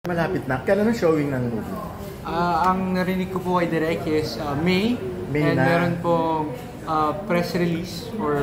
Malapit na. Kailan ang showing ng movie? Ang narinig ko po kay Direk is May and na. meron pong press release or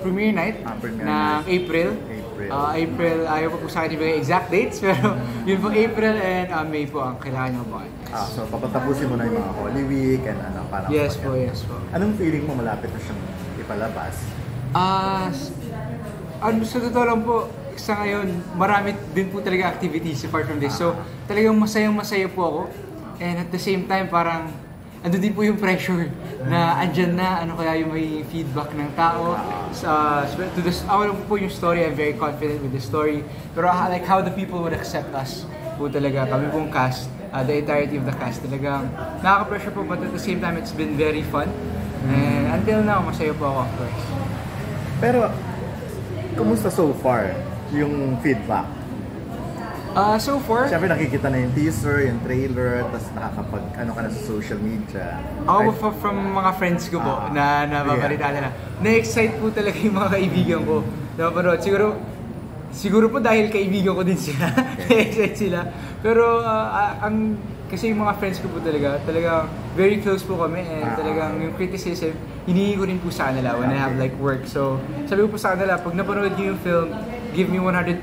premiere night ng April. April, ayaw pa po sa akin ibigay exact dates, pero yun po April and May po ang kailangan nyo po. So papatapusin mo na yung mga Holy Week and parang yes po. Anong feeling mo malapit na siyang ipalabas? Sa totoo lang po, sa ngayon, marami din po talaga activities apart from this. So, talagang masayang-masaya po ako. And at the same time, parang andun din po yung pressure na andyan na, ano kaya yung may feedback ng tao. Ako lang po yung story, I'm very confident with the story. Pero like how the people would accept us po talaga, kami pong cast, the entirety of the cast, talagang nakaka-pressure po, but at the same time, it's been very fun. And until now, masaya po ako, of course. Pero, kumusta so far yung feedback? So far, siyempre nakikita na yung teaser, yung trailer, tapos nakakapag ano ka na sa social media. Ako from mga friends ko po na nababalita nila. Na-excite po talaga yung mga kaibigan ko na mapanood. Siguro po dahil kaibigan ko din sila, na-excite sila. Pero kasi yung mga friends ko po talaga very close po kami and talagang yung criticism, hinihingi ko rin po sa kanila when I have like work. So sabi ko po sa kanila, pag napanood niyo yung film, give me 100%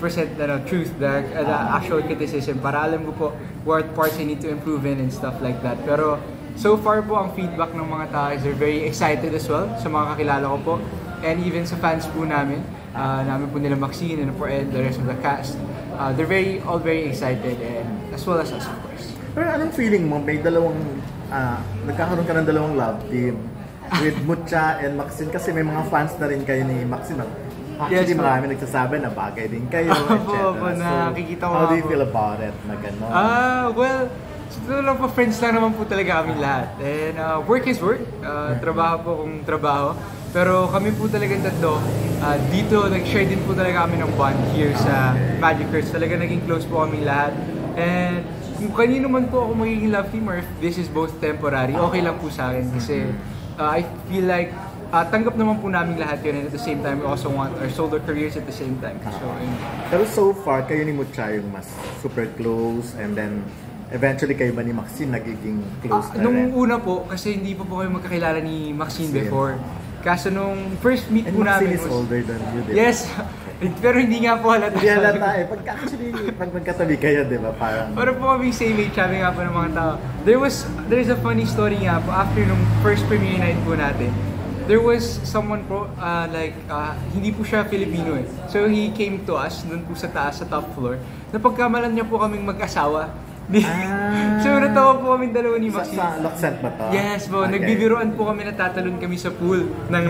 truth, the actual criticism para alam ko po what parts I need to improve in and stuff like that. Pero so far po ang feedback ng mga tao is they're very excited as well sa mga kakilala ko po and even sa fans po namin po nila Maxine and the rest of the cast. They're all very excited and as well as us of course. Pero anong feeling mo? May nagkakaroon ka ng dalawang love team with Mucha and Maxine kasi may mga fans na rin kayo ni Maxine. Actually, marami nagsasabi na bagay din kayo, etc. Nakikita ko. How do you feel about it? Na gano'n? Well, siguro lang po, friends lang naman po talaga kami lahat. And work is work. Trabaho po kung trabaho. Pero kami po talagang tatlo. Dito, nag-share din po talaga kami ng bond here sa Magic Curse. Talaga naging close po kami lahat. And kung kanino man po ako magiging love team or if this is both temporary, okay lang po sa akin. Kasi I feel like tanggap naman po namin lahat yun and at the same time we also want our solo careers at the same time. Pero so far, kayo ni Mucha yung mas super close and then eventually kayo ba ni Maxine nagiging close na rin? Nung una po, kasi hindi pa po kayo magkakilala ni Maxine before. Kaso nung first meet po namin Maxine is older than you, diba? Yes, pero hindi nga po halata. Hindi halata eh. Pag magkatabi kayo, di ba? Parang po kami same age, sabi nga po ng mga tao. There's a funny story nga po after nung first premiere night po natin. There was someone po, hindi po siya Filipino eh. So he came to us, dun po sa taas, sa top floor. Napagkamalan niya po kaming mag-asawa. So natawa po kami dalawa ni Maxine. Sa Luxent ba to? Yes po, nagbibiroan po kami, natatalon kami sa pool ng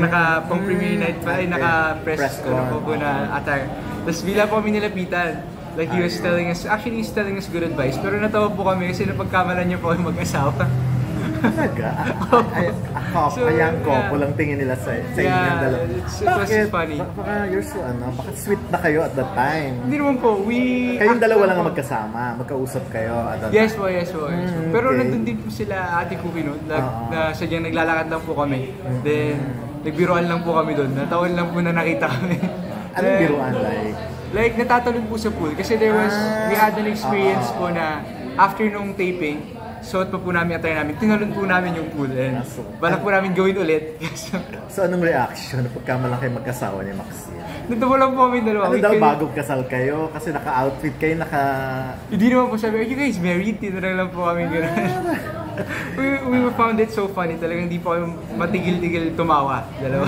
pang-premiere night pa, naka-press po na attire. Tapos bila po kami nilapitan. Like he was telling us, actually he's telling us good advice. Pero natawa po kami kasi napagkamalan niya po kami mag-asawa. Talaga? Kaya ang couple lang tingin nila sa inyo ng dalawa. It was funny. Baka you're so baka sweet na kayo at that time. Hindi naman po, kayong dalawa lang ang magkasama, magkausap kayo at that time. Yes po. Pero nandun din po sila Ate Cookie noon, na sadyang naglalakad lang po kami. Then, nagbiruan lang po kami doon, natawan lang po na nakita kami. Anong biruan Like, natatalon po sa pool kasi we had an experience po na after nung taping, suot pa po namin attire namin, tinalon po namin yung pool and balak po namin gawin ulit. So anong reaction pagka malaki mag-asawa ni Maxine? Natawa lang po kami dalawa. Ano daw bagong kasal kayo? Kasi naka-outfit kayo, Hindi naman po sabi, are you guys married? Tinarang lang po kami gano'n. we found it so funny. Talagang hindi po kami matigil-tigil tumawa. Dalawa.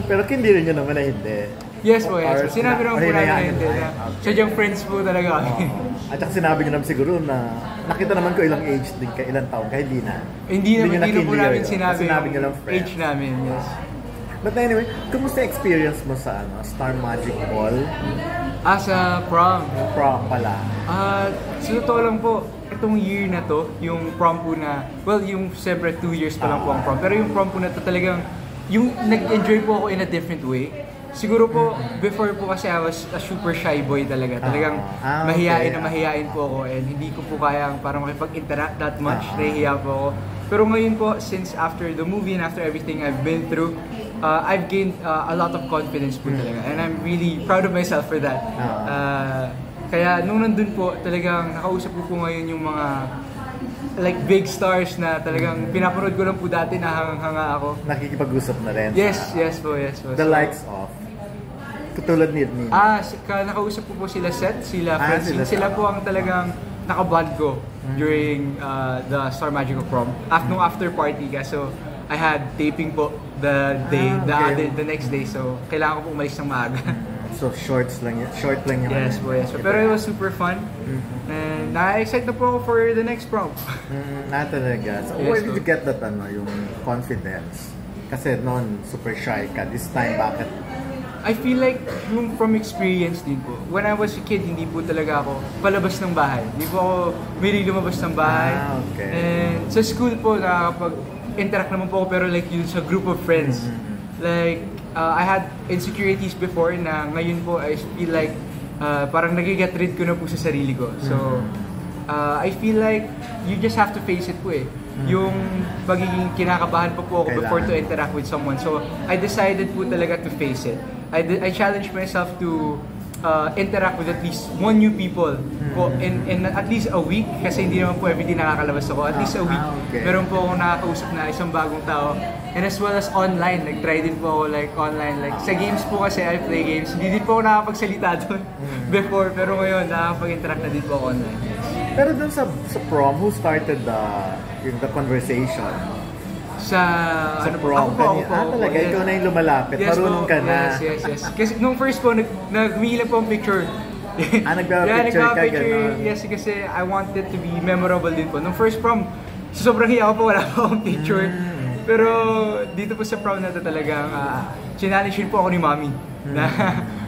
Pero hindi rin yun naman na hindi. Yes po. Sinabi naman po namin na hindi. Sadyang friends po talaga kami. At saka sinabi nyo naman siguro na nakita naman ko ilang age din ka, ilang taon ka, hindi na. Hindi na po namin sinabi nyo lang age namin. Yes. But anyway, kumusta experience mo sa Star Magic Ball? Sa prom. Prom pala. Sa totoo lang po, itong year na to, yung prom po na, yung siyempre 2 years pa lang po ang prom. Pero yung prom po na to talagang, yung nag-enjoy po ako in a different way. Siguro po, before po kasi I was a super shy boy talaga. Talagang mahihain po ako and hindi ko po kayang parang makipag-interact that much. Nahihiya po ako. Pero ngayon po, since after the movie and after everything I've been through, I've gained a lot of confidence po talaga. And I'm really proud of myself for that. Kaya nung nandun po, talagang nakausap ko po ngayon yung mga like big stars na talagang pinapanood ko lang po dati na hanga ako. Nakikipag-usap na rin. Yes po. The likes of? Katulad ni Nakausap ko po sila Seth, sila Francine. Sila po ang talagang nakaband ko during the Star Magical Prom. Nung after party ka. So, I had taping po the next day. So, kailangan ko po umalis ng maaga. So, short lang yun. Yes po. Pero it was super fun. And na-excite na po ako for the next prom. Talaga. So, where did you get that, yung confidence? Kasi noon, super shy ka. This time, bakit? I feel like yung from experience din po. When I was a kid, hindi po talaga ako palabas ng bahay. Hindi po ako may lumabas ng bahay. Okay. And sa school po, nakakapag-interact naman po ako pero like yun sa group of friends. Like, I had insecurities before na ngayon po I feel like parang nag-get rid ko na po sa sarili ko. So, I feel like you just have to face it po eh. Yung pagiging kinakabahan pa po ako before to interact with someone. So, I decided po talaga to face it. I challenged myself to interact with at least one new people po in at least a week kasi hindi naman po everyday nakakalabas ako. At least a week. Meron po akong nakakausap na isang bagong tao. And as well as online, nag-try din po ako like online. Like sa games po kasi I play games. Hindi din po ako nakakapagsalita doon before. Pero ngayon, nakakapag-interact na din po ako online. Pero dun sa prom, who started the conversation? Sa prom, ako po. Talaga, ikaw na yung lumalapit, marunong ka na. Yes. Kasi nung first po, nag-wheel po ang picture. Nagpa-picture ka, gano'n. Yes, kasi I wanted to be memorable din po. Nung first prom, sobrang hiya ko po, wala pa akong picture. Pero dito po sa prom na ito talagang challenge po ako ni Mami. Na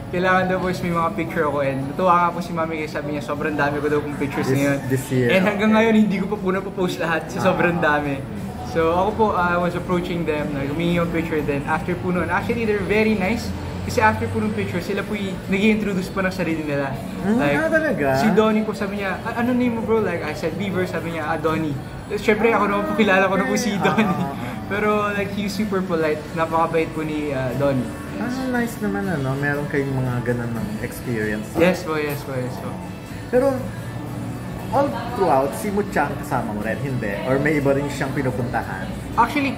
kailangan daw po may mga picture ako and natuwa nga po si Mami kasi sabi niya sobrang dami ko daw pong pictures ngayon. This year. And hanggang ngayon hindi ko pa po napopost lahat sa sobrang dami. So ako po, I was approaching them, humingi yung picture then after po nun, actually they're very nice. Kasi after po ng picture, sila po nag-i-introduce po ng sarili nila. Talaga? Si Donnie po sabi niya, ano name mo bro? Like I said, Beaver, sabi niya, Donnie. Siyempre ako naman po kilala ko na po si Donnie. Pero like he's super polite, napakabait po ni Donnie. Nice naman meron kayong mga ganun ng experience. Yes po. Pero all throughout, si Muchang kasama mo rin, hindi? Or may iba rin siyang pinupuntahan? Actually,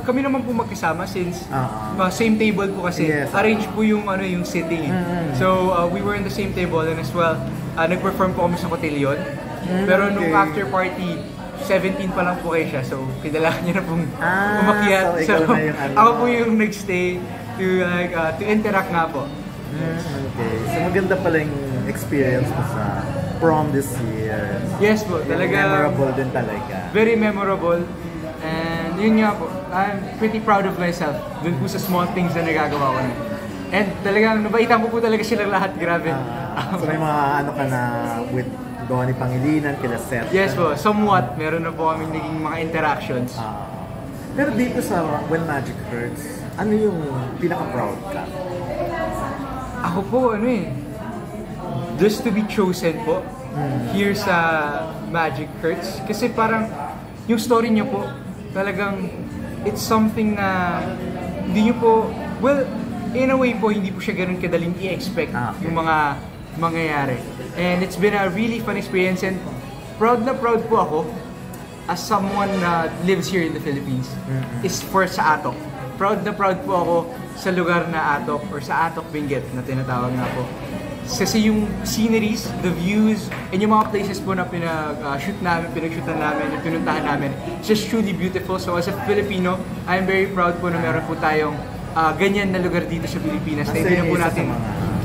kami naman po magkasama since same table po kasi. Yes, arrange po yung sitting. So, we were in the same table and as well, nag-perform po kami sa Cotillion. Pero nung after party, 17 pa lang po kayo siya. So, kailangan niya na pong umakyat. So, ako po yung nag-stay to interact nga po. Okay. So, maganda pala yung experience mo sa prom this year. Yes po, talaga. Memorable din talaga. Very memorable. And yun nga po, I'm pretty proud of myself dun po sa small things na nagagawa ko na. And talagang nabaitan ko po talaga silang lahat, grabe. So may mga ka na with Donnie Pangilinan, kila Seth? Yes po, somewhat. Meron na po kaming naging mga interactions. Pero dito sa When Magic Hurts, ano yung pinaka-proud ka? Ako po, just to be chosen po here sa Magic Hurts. Kasi parang yung story niyo po, talagang it's something na hindi niyo po, well, in a way po, hindi po siya ganun kadaling i-expect yung mga mangyayari. And it's been a really fun experience and proud na proud po ako as someone na lives here in the Philippines is for sa Atok. Proud na proud po ako sa lugar na Atok or sa Atok Benguet na tinatawag nga po. Kasi yung sceneries, the views, and yung mga places po na pinag-shootan namin, yung pinuntahan namin, it's just truly beautiful. So as a Filipino, I'm very proud po na meron po tayong ganyan na lugar dito sa Pilipinas na hindi na po natin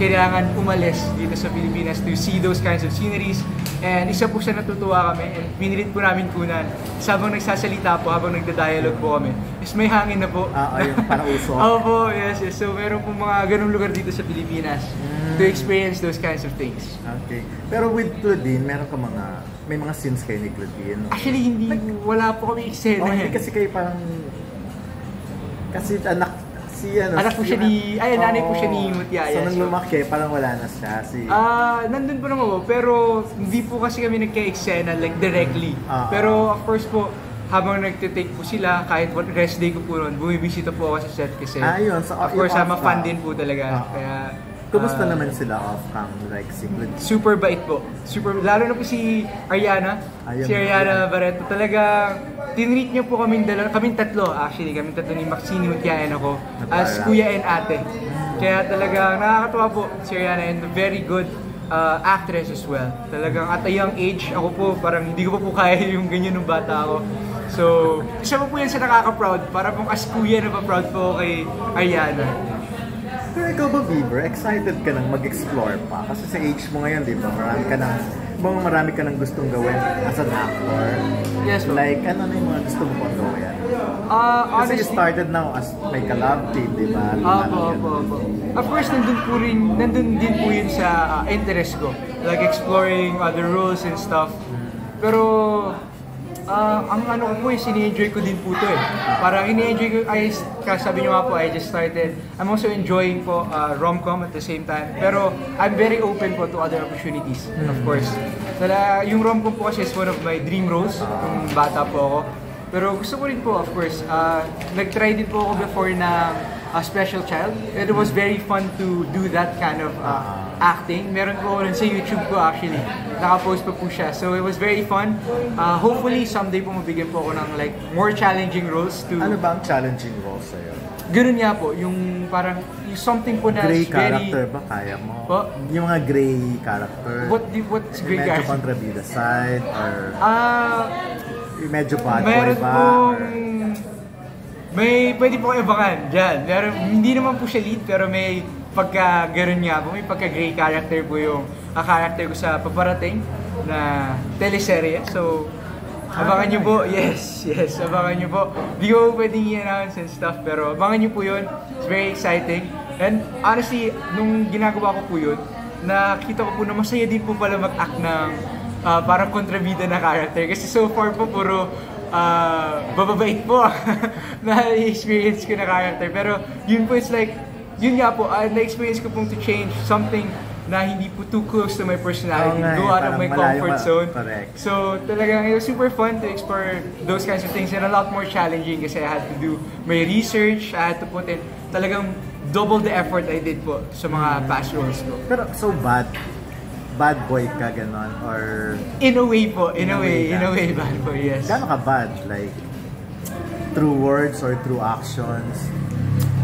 kailangan umalis dito sa Pilipinas to see those kinds of sceneries. And isa po siya natutuwa kami and pinilit po namin kunan. Habang nagsasalita po, habang nagda-dialogue po kami, is may hangin na po. Yung parang uso. Opo, yes. So meron po mga ganung lugar dito sa Pilipinas to experience those kinds of things. Okay. Pero with Claudine, may mga scenes kayo ni Claudine? Actually, wala po kami eksena. Hindi kasi kayo parang, kasi anak po siya nanay po siya ni Mutiaya. So nung lumaki, parang wala na siya. Nandun po naman po, pero hindi po kasi kami nagka-eksena like directly. Pero of course po, habang nagtitake po sila, kahit rest day ko po noon, bumibisita po ako sa set kasi so, of course, fan din po talaga. Kaya Kumusta naman sila off-cam, like secret? Super bait po. Lalo na po si Ariana. Si Ariana Barreto. Talaga, tinreat niyo po kaming tatlo actually. Kaming tatlo ni Maxine Mutiayan ako as kuya and ate. Kaya talaga nakakatuwa po si Ariana and very good actress as well. Talagang at a young age, ako po parang hindi ko pa po kaya yung ganyan nung bata ako. So, isa po yan sa nakaka-proud. Para pong as kuya na pa-proud po kay Ariana. Pero ikaw ba, Bieber, excited ka nang mag-explore pa? Kasi sa age mo ngayon, di ba, marami ka nang gustong gawin as an actor. Yes, po. Like, ano na yung mga gusto mo pang gawin? Kasi Honestly, you started now as may collab team, di ba? Opo. Of course, nandun din po yun sa interest ko. Like exploring other roles and stuff. Pero, ang ano ko po ini-enjoy ko din po to eh. Parang ini-enjoy ko, sabi nyo nga po, I just started. I'm also enjoying po rom-com at the same time. Pero I'm very open po to other opportunities, of course. Yung rom-com po kasi is one of my dream roles, kung bata po ako. Pero gusto ko rin po, of course, nag-try din po ako before na Special Child. It was very fun to do that kind of acting. Meron po ako sa YouTube ko actually. Naka-post po siya. So it was very fun. Hopefully someday po mabigyan po ako ng like more challenging roles to... Ano ba ang challenging roles sa'yo? Ganun nga po, yung parang yung something po na gray very... character ba kaya mo? Po? Yung mga gray character? What's gray medyo character? kontrabida side or... medyo bad meron boy ba? May pwede po kayo abangan dyan. Hindi naman po siya lead, pero may pagka gano'n nga po, may pagka gray character po yung character ko sa paparating na teleserye. So, abangan nyo po. Yes, abangan nyo po. Di ko pwedeng i-announce and stuff, pero abangan nyo po yun. It's very exciting. And honestly, nung ginagawa ko po yun, nakita ko po na masaya din po pala mag-act ng parang kontrabida na character. Kasi so far po puro bababait po na experience ko na character. Pero yun po, it's like, yun nga po, na-experience ko pong to change something na hindi po too close to my personality, go out of my comfort zone. Correct. So talagang it was super fun to explore those kinds of things and a lot more challenging kasi I had to do my research, I had to put in talagang double the effort I did po sa mga past roles ko. Pero so bad boy ka ganon or in a way po, in a way bad boy, yes. Gaano ka bad? Like through words or through actions?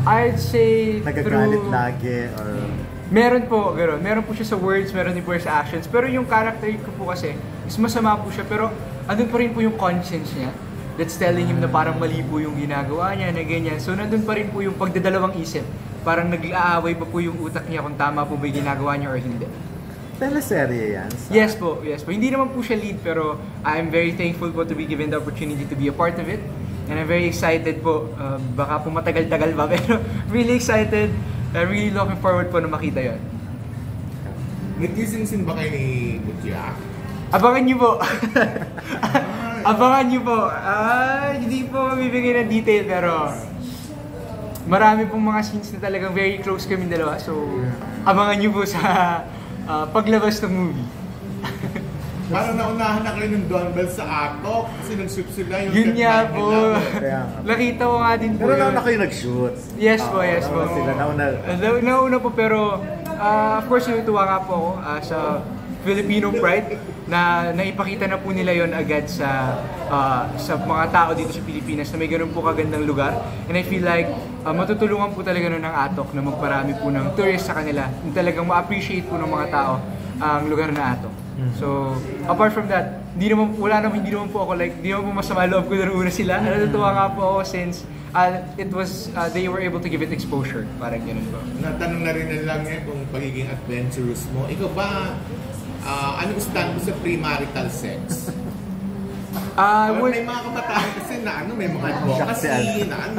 I'd say nagagalit lagi or meron po, gano'n. Meron po siya sa words, meron din po sa actions. Pero yung character ko po kasi, is masama po siya. Pero andun pa rin po yung conscience niya. That's telling him na parang mali po yung ginagawa niya, na ganyan. So nandun pa rin po yung pagdadalawang isip. Parang nag-aaway pa po yung utak niya kung tama po ba yung ginagawa niya or hindi. Teleserye yan? Yes po. Hindi naman po siya lead, pero I'm very thankful po to be given the opportunity to be a part of it. And I'm very excited po. Baka po matagal-tagal ba, pero really excited. I'm really looking forward po na makita yun. Nag-kissing ba kayo ni Butya? Abangan niyo po. Abangan niyo po. Hindi po mabibigay ng detail, pero marami pong mga scenes na talagang very close kami dalawa. So, abangan niyo po sa paglabas ng movie. Parang naunahan na kayo ng Don Bell sa atok kasi nag-shoot sila yung yun nga po. Kaya nga. Nakita ko nga din po. Pero nauna kayo nag-shoot? Yes po. Sila Nauna po, pero of course natutuwa nga po ako sa Filipino pride na naipakita na po nila yon agad sa mga tao dito sa Pilipinas na may ganun po kagandang lugar. And I feel like matutulungan po talaga nun ng atok na magparami po ng tourists sa kanila. Talagang ma-appreciate po ng mga tao ang lugar na atok. So, apart from that, hindi naman po ako like, hindi naman po masama loob ko na una sila. Natutuwa nga po ako since they were able to give it exposure. Parang ganun po. Natanong na rin lang kung pagiging adventurous mo. Ikaw ba, anong stand mo sa premarital sex? May mga kabataan kasi na may mga advocacy na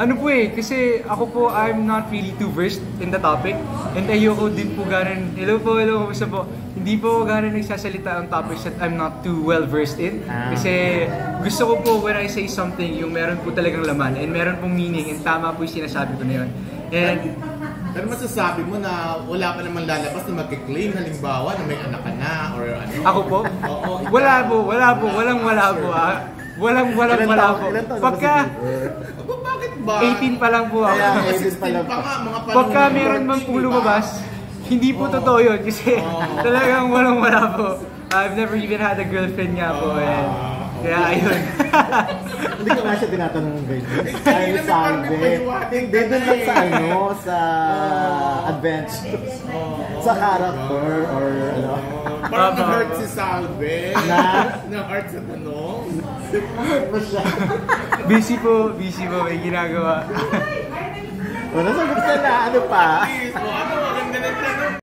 Ano po kasi ako po, I'm not really too versed in the topic. And ayoko din po ganun, hello po, basta po, hindi po ganun nagsasalita ang topics that I'm not too well versed in. Kasi gusto ko po when I say something, yung meron po talagang laman and meron pong meaning and tama po yung sinasabi ko na yun. Pero masasabi mo na wala pa naman lalabas na magkiklaim halimbawa na may anak ka na or ano? Ako po? Oo. Wala po. Wala po. Walang Pagka bakit ba? 18 pa lang po ako. 16 pa nga, mga Pagka meron man pong lumabas, Hindi po totoo yun kasi talagang walang-wala po. I've never even had a girlfriend nga po. Kaya ayun. Hindi ko nga siya tinatanong ganyan. Ay, sabi. Hindi, doon lang sa sa adventure. Sa character or ano. Parang na-hurt si Salve. Na-hurt sa tanong. Busy po. May ginagawa. Wala, sagot ka na. Ano pa? Please, ano maganda ng tanong?